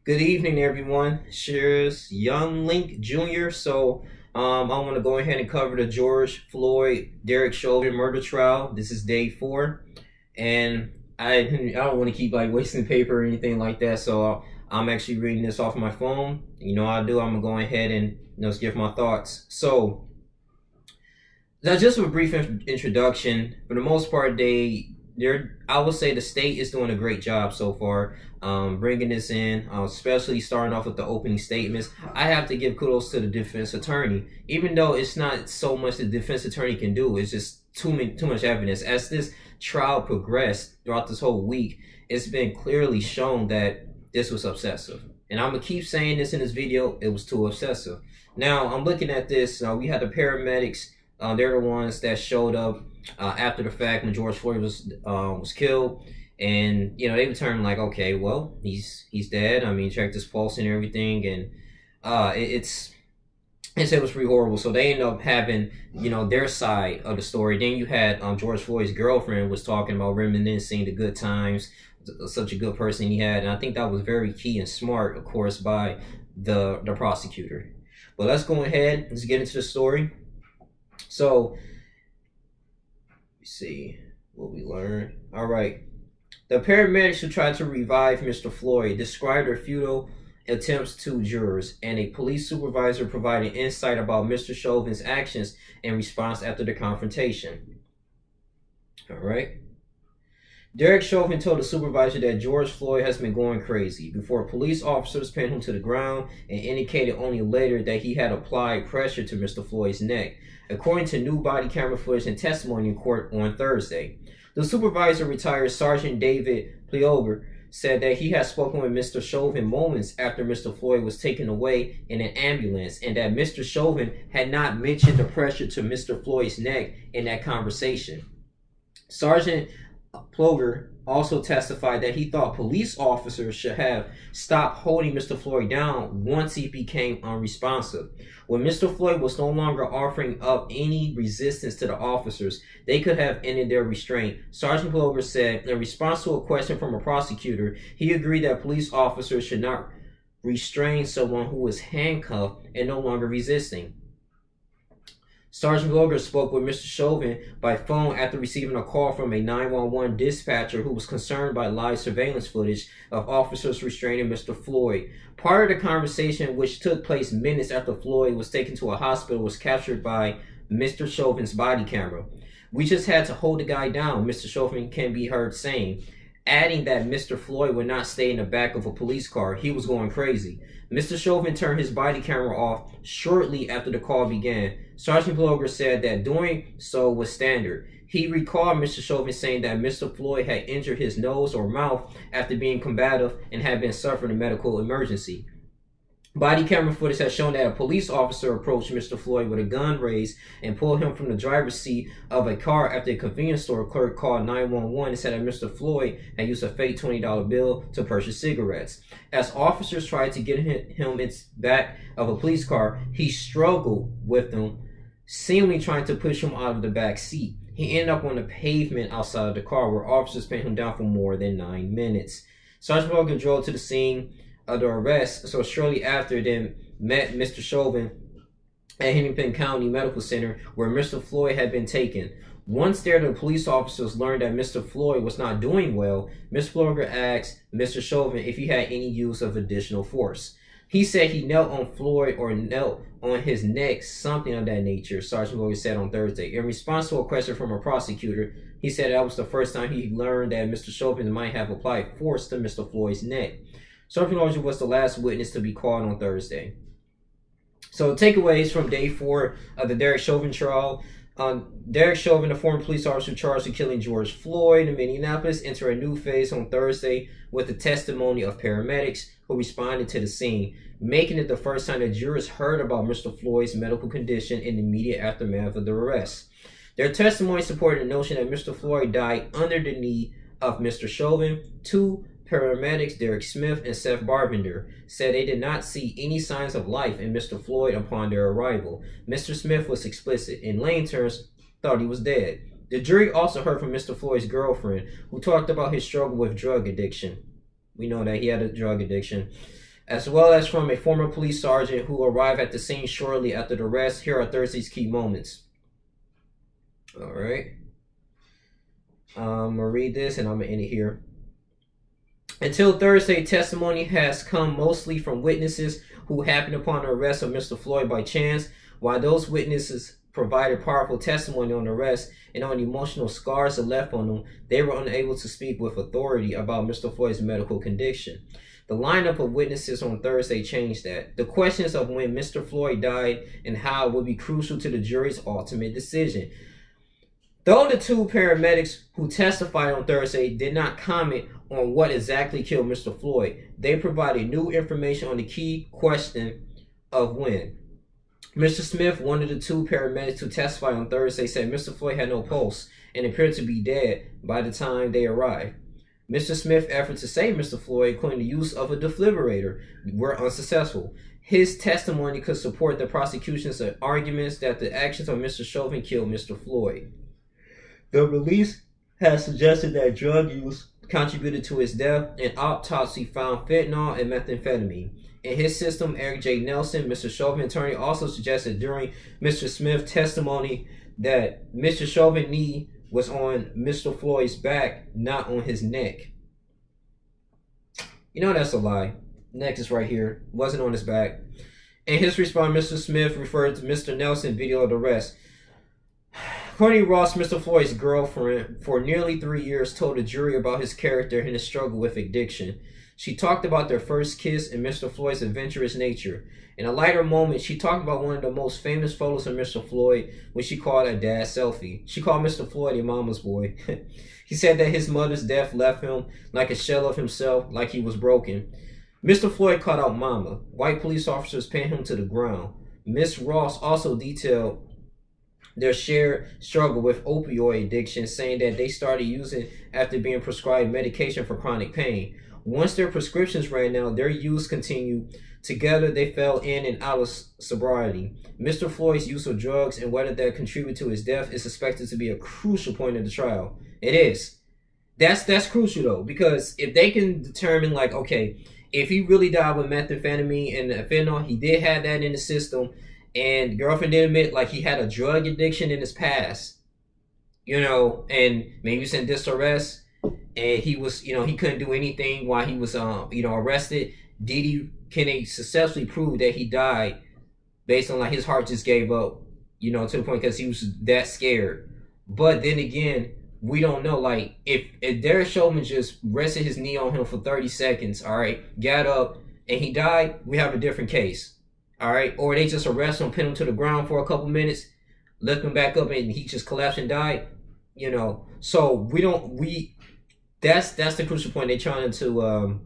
Good evening, everyone. Here's Young Link Jr. I want to go ahead and cover the George Floyd, Derek Chauvin murder trial. This is day 4, and I don't want to keep like wasting paper or anything like that. I'm actually reading this off my phone. You know how I do. I'm gonna go ahead and give my thoughts. So that's just a brief introduction. For the most part, I would say the state is doing a great job so far, bringing this in, especially starting off with the opening statements. I have to give kudos to the defense attorney, even though it's not so much the defense attorney can do. It's just too much evidence. As this trial progressed throughout this whole week, it's been clearly shown that this was obsessive. And I'm gonna keep saying this in this video. It was too obsessive. Now I'm looking at this. We had the paramedics. They're the ones that showed up after the fact when George Floyd was killed, and they determined like, okay, well, he's dead. I mean, checked his pulse and everything, and it was pretty horrible. So they ended up having their side of the story. Then you had George Floyd's girlfriend was talking about reminiscing the good times, such a good person he had, and I think that was very key and smart, of course, by the prosecutor. But let's go ahead. Let's get into the story. So, see what we learned. All right. The paramedics who tried to revive Mr. Floyd described their futile attempts to jurors, and a police supervisor provided insight about Mr. Chauvin's actions in response after the confrontation. All right. Derek Chauvin told the supervisor that George Floyd has been going crazy before police officers pinned him to the ground, and indicated only later that he had applied pressure to Mr. Floyd's neck, according to new body camera footage and testimony in court on Thursday. The supervisor, retired Sergeant David Pleober, said that he had spoken with Mr. Chauvin moments after Mr. Floyd was taken away in an ambulance, and that Mr. Chauvin had not mentioned the pressure to Mr. Floyd's neck in that conversation. Sergeant Ploger also testified that he thought police officers should have stopped holding Mr. Floyd down once he became unresponsive. When Mr. Floyd was no longer offering up any resistance to the officers, they could have ended their restraint. Sergeant Ploger said in response to a question from a prosecutor, he agreed that police officers should not restrain someone who was handcuffed and no longer resisting. Sergeant Ploger spoke with Mr. Chauvin by phone after receiving a call from a 911 dispatcher who was concerned by live surveillance footage of officers restraining Mr. Floyd. Part of the conversation, which took place minutes after Floyd was taken to a hospital, was captured by Mr. Chauvin's body camera. "We just had to hold the guy down," Mr. Chauvin can be heard saying, adding that Mr. Floyd would not stay in the back of a police car. He was going crazy. Mr. Chauvin turned his body camera off shortly after the call began. Sergeant Ploger said that doing so was standard. He recalled Mr. Chauvin saying that Mr. Floyd had injured his nose or mouth after being combative and had been suffering a medical emergency. Body camera footage has shown that a police officer approached Mr. Floyd with a gun raised and pulled him from the driver's seat of a car after a convenience store clerk called 911 and said that Mr. Floyd had used a fake $20 bill to purchase cigarettes. As officers tried to get him in the back of a police car, he struggled with them, seemingly trying to push him out of the back seat. He ended up on the pavement outside of the car, where officers pinned him down for more than 9 minutes. Sergeant Ploger drove to the scene of the arrest, so shortly after, then met Mr. Chauvin at Hennepin County Medical Center, where Mr. Floyd had been taken. Once there, the police officers learned that Mr. Floyd was not doing well. Mr. Ploger asked Mr. Chauvin if he had any use of additional force. He said he knelt on Floyd or knelt on his neck, something of that nature, Sergeant Ploger said on Thursday. In response to a question from a prosecutor, he said that was the first time he learned that Mr. Chauvin might have applied force to Mr. Floyd's neck. Sergeant Ploger was the last witness to be called on Thursday. So takeaways from day 4 of the Derek Chauvin trial. Derek Chauvin, the former police officer charged with killing George Floyd in Minneapolis, entered a new phase on Thursday with the testimony of paramedics who responded to the scene, making it the first time that jurors heard about Mr. Floyd's medical condition in the immediate aftermath of the arrest. Their testimony supported the notion that Mr. Floyd died under the knee of Mr. Chauvin. Two paramedics, Derek Smith and Seth Barbinder, said they did not see any signs of life in Mr. Floyd upon their arrival. Mr. Smith was explicit. In layman terms, thought he was dead. The jury also heard from Mr. Floyd's girlfriend, who talked about his struggle with drug addiction. We know that he had a drug addiction. as well as from a former police sergeant who arrived at the scene shortly after the arrest. Here are Thursday's key moments. All right. I'm going to read this and I'm going to end it here. Until Thursday, testimony has come mostly from witnesses who happened upon the arrest of Mr. Floyd by chance. While those witnesses provided powerful testimony on the arrest and on the emotional scars that left on them, they were unable to speak with authority about Mr. Floyd's medical condition. The lineup of witnesses on Thursday changed that. The questions of when Mr. Floyd died and how would be crucial to the jury's ultimate decision. Though the two paramedics who testified on Thursday did not comment on what exactly killed Mr. Floyd, they provided new information on the key question of when. Mr. Smith, one of the two paramedics who testified on Thursday, said Mr. Floyd had no pulse and appeared to be dead by the time they arrived. Mr. Smith's efforts to save Mr. Floyd, including the use of a defibrillator, were unsuccessful. His testimony could support the prosecution's arguments that the actions of Mr. Chauvin killed Mr. Floyd. The release has suggested that drug use contributed to his death. An autopsy found fentanyl and methamphetamine in his system. Eric J. Nelson, Mr. Chauvin's attorney, also suggested during Mr. Smith's testimony that Mr. Chauvin's knee was on Mr. Floyd's back, not on his neck. You know that's a lie. Neck is right here. Wasn't on his back. In his response, Mr. Smith referred to Mr. Nelson's video of the arrest. Courtney Ross, Mr. Floyd's girlfriend, for nearly 3 years, told the jury about his character and his struggle with addiction. She talked about their first kiss and Mr. Floyd's adventurous nature. In a lighter moment, she talked about one of the most famous photos of Mr. Floyd, which she called a dad selfie. She called Mr. Floyd a mama's boy. He said that his mother's death left him like a shell of himself, like he was broken. Mr. Floyd called out mama. White police officers pinned him to the ground. Miss Ross also detailed their shared struggle with opioid addiction, saying that they started using after being prescribed medication for chronic pain. Once their prescriptions ran out, their use continued. Together, they fell in and out of sobriety. Mr. Floyd's use of drugs and whether that contributed to his death is suspected to be a crucial point of the trial. It is. That's crucial, though, because if they can determine, like, okay, if he really died with methamphetamine and fentanyl, he did have that in the system, and girlfriend did admit, like, he had a drug addiction in his past, you know, and maybe he was in disarrest, and he was, you know, he couldn't do anything while he was, you know, arrested. Can they successfully prove that he died based on, like, his heart just gave up, you know, to the point because he was that scared? But then again, we don't know, like, if Derek Chauvin just rested his knee on him for 30 seconds, all right, got up, and he died, we have a different case. All right, or they just arrest him, pin him to the ground for a couple minutes, lift him back up, and he just collapsed and died. You know, so that's the crucial point they're trying to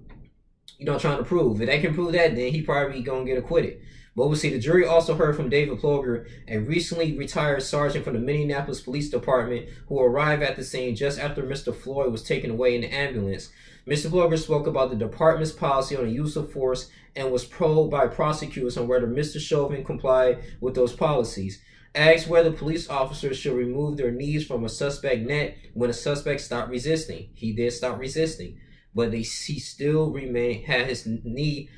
trying to prove. If they can prove that, then he probably gonna get acquitted. But we'll see. The jury also heard from David Ploger, a recently retired sergeant from the Minneapolis Police Department, who arrived at the scene just after Mr. Floyd was taken away in the ambulance. Mr. Ploger spoke about the department's policy on the use of force and was probed by prosecutors on whether Mr. Chauvin complied with those policies. Asked whether police officers should remove their knees from a suspect's neck when a suspect stopped resisting. He did stop resisting, but he still had his knee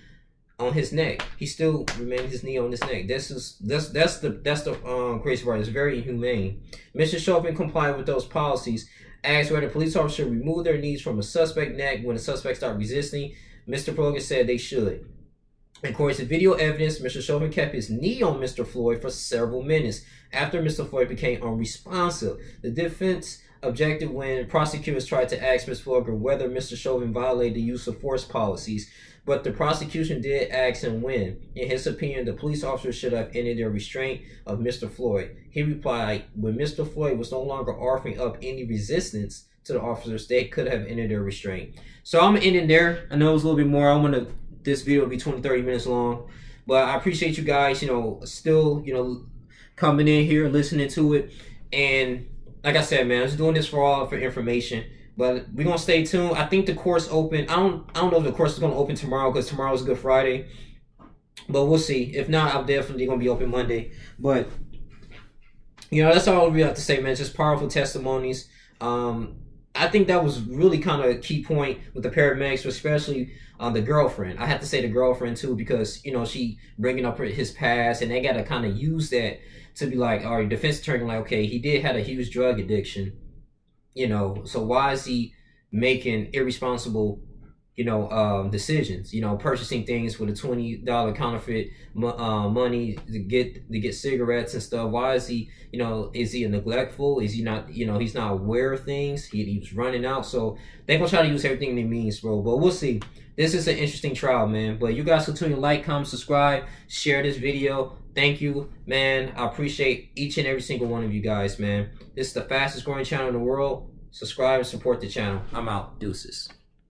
on his neck. He still remained his knee on his neck. That's the crazy part. It's very inhumane. Mr. Chauvin complied with those policies. Asked whether police officers should remove their knees from a suspect's neck when a suspect started resisting. Mr. Ploger said they should. According to video evidence, Mr. Chauvin kept his knee on Mr. Floyd for several minutes after Mr. Floyd became unresponsive. The defense objected when prosecutors tried to ask Mr. Ploger whether Mr. Chauvin violated the use of force policies, but the prosecution did ask him when. In his opinion, the police officers should have ended their restraint of Mr. Floyd. He replied, when Mr. Floyd was no longer offering up any resistance to the officers, they could have ended their restraint. So I'm ending there. I know it was a little bit more. This video will be 20-30 minutes long, but I appreciate you guys, you know, still, you know, coming in here, listening to it. And like I said, man, I was doing this for information, but we're gonna stay tuned. I think the court's open. I don't know if the course is gonna open tomorrow because tomorrow's Good Friday, but we'll see. If not, I'm definitely gonna be open Monday. But you know, that's all we have to say, man. Just powerful testimonies. I think that was really kind of a key point with the paramedics, especially the girlfriend. I have to say the girlfriend too, because you know she bringing up his past, and they got to kind of use that to be like, all right, defense attorney, like, okay, he did have a huge drug addiction, you know, so why is he making irresponsible, you know, decisions, you know, purchasing things with a $20 counterfeit money to get cigarettes and stuff? Why is he, you know, is he neglectful? Is he not, you know, he's not aware of things? He's running out. So they're gonna try to use everything they means, bro. But we'll see. This is an interesting trial, man. But you guys continue to like, comment, subscribe, share this video. Thank you, man. I appreciate each and every single one of you guys, man. This is the fastest growing channel in the world. Subscribe and support the channel. I'm out. Deuces.